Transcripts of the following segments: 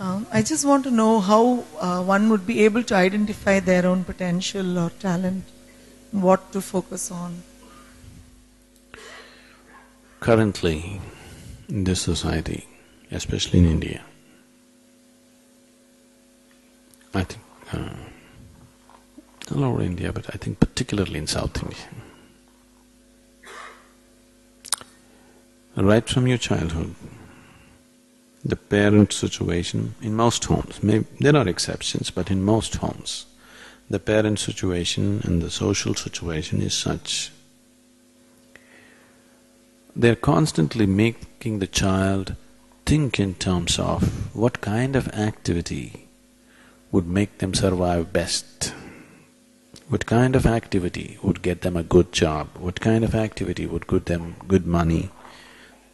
I just want to know how one would be able to identify their own potential or talent, what to focus on. Currently, in this society, especially in India, I think, all over India, but I think particularly in South India, right from your childhood, the parent situation in most homes, there are exceptions, but in most homes, the parent situation and the social situation is such. They're constantly making the child think in terms of what kind of activity would make them survive best, what kind of activity would get them a good job, what kind of activity would get them good money.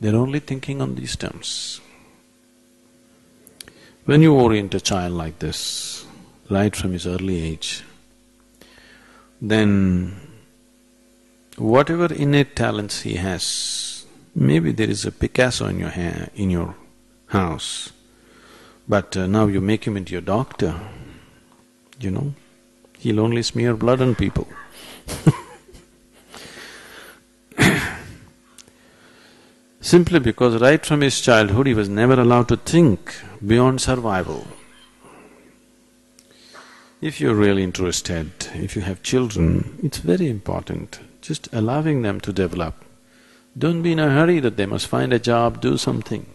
They're only thinking on these terms. When you orient a child like this, right from his early age, then whatever innate talents he has, maybe there is a Picasso in your house, but now you make him into a doctor, he'll only smear blood on people. Simply because right from his childhood he was never allowed to think beyond survival. If you're really interested, if you have children, it's very important, just allowing them to develop. Don't be in a hurry that they must find a job, do something.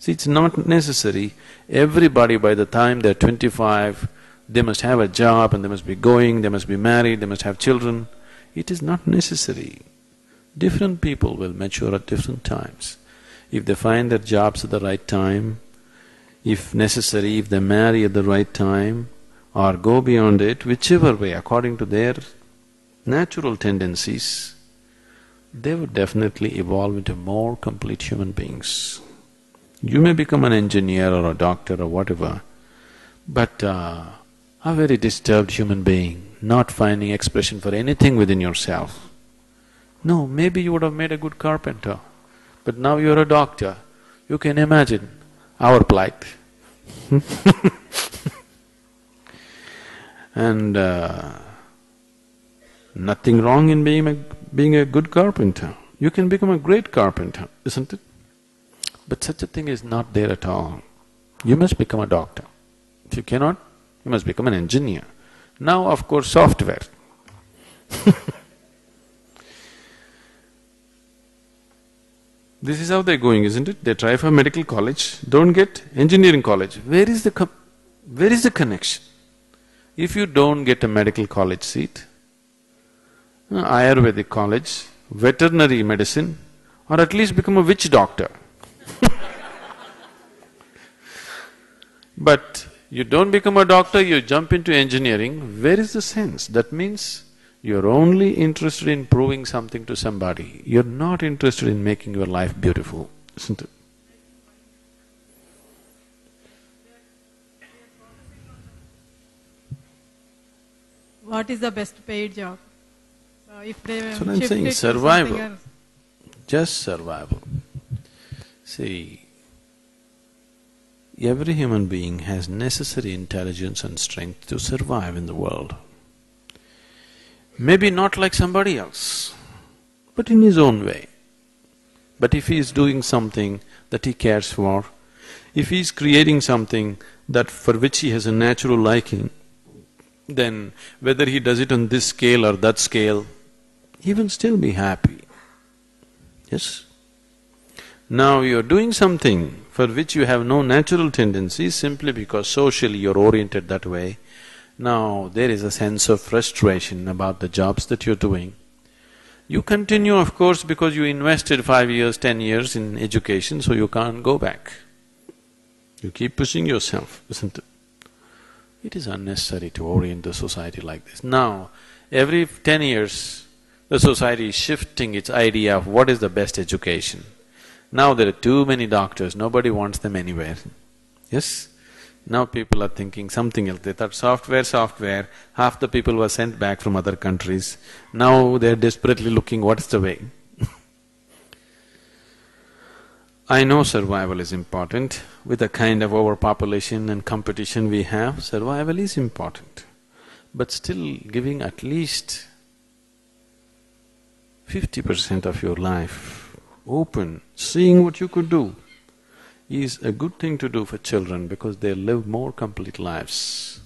See, it's not necessary, everybody by the time they're 25, they must have a job and they must be going, they must be married, they must have children. It is not necessary. Different people will mature at different times. If they find their jobs at the right time, if necessary, if they marry at the right time, or go beyond it, whichever way, according to their natural tendencies, they would definitely evolve into more complete human beings. You may become an engineer or a doctor or whatever, but a very disturbed human being, not finding expression for anything within yourself. No, maybe you would have made a good carpenter, but now you're a doctor. You can imagine our plight. And nothing wrong in being a good carpenter. You can become a great carpenter, isn't it? But such a thing is not there at all. You must become a doctor. If you cannot, you must become an engineer. Now, of course, software. This is how they're going, isn't it? They try for medical college, don't get engineering college. Where is the connection? If you don't get a medical college seat, Ayurvedic college, veterinary medicine, or at least become a witch doctor. But you don't become a doctor, you jump into engineering, where is the sense? That means you're only interested in proving something to somebody, you're not interested in making your life beautiful, isn't it? What is the best paid job? So if they That's what I'm saying, shift it to survival. something else. Just survival. See, every human being has necessary intelligence and strength to survive in the world. Maybe not like somebody else, but in his own way. But if he is doing something that he cares for, if he is creating something that for which he has a natural liking, then whether he does it on this scale or that scale, he will still be happy. Yes? Now you're doing something for which you have no natural tendencies simply because socially you're oriented that way. Now there is a sense of frustration about the jobs that you're doing. You continue, of course, because you invested 5 years, 10 years in education, so you can't go back. You keep pushing yourself, isn't it? It is unnecessary to orient the society like this. Now, every 10 years, the society is shifting its idea of what is the best education. Now there are too many doctors, nobody wants them anywhere. Yes? Now people are thinking something else. They thought software, half the people were sent back from other countries. Now they're desperately looking, what is the way? I know survival is important. With the kind of overpopulation and competition we have, survival is important. But still giving at least 50% of your life open, seeing what you could do, is a good thing to do for children because they live more complete lives.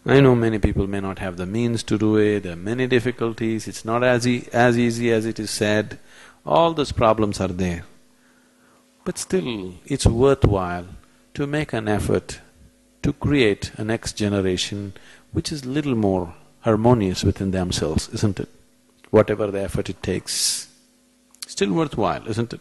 I know many people may not have the means to do it, there are many difficulties, it's not as easy as it is said, all those problems are there. But still, it's worthwhile to make an effort to create a next generation which is little more harmonious within themselves, isn't it? Whatever the effort it takes, still worthwhile, isn't it?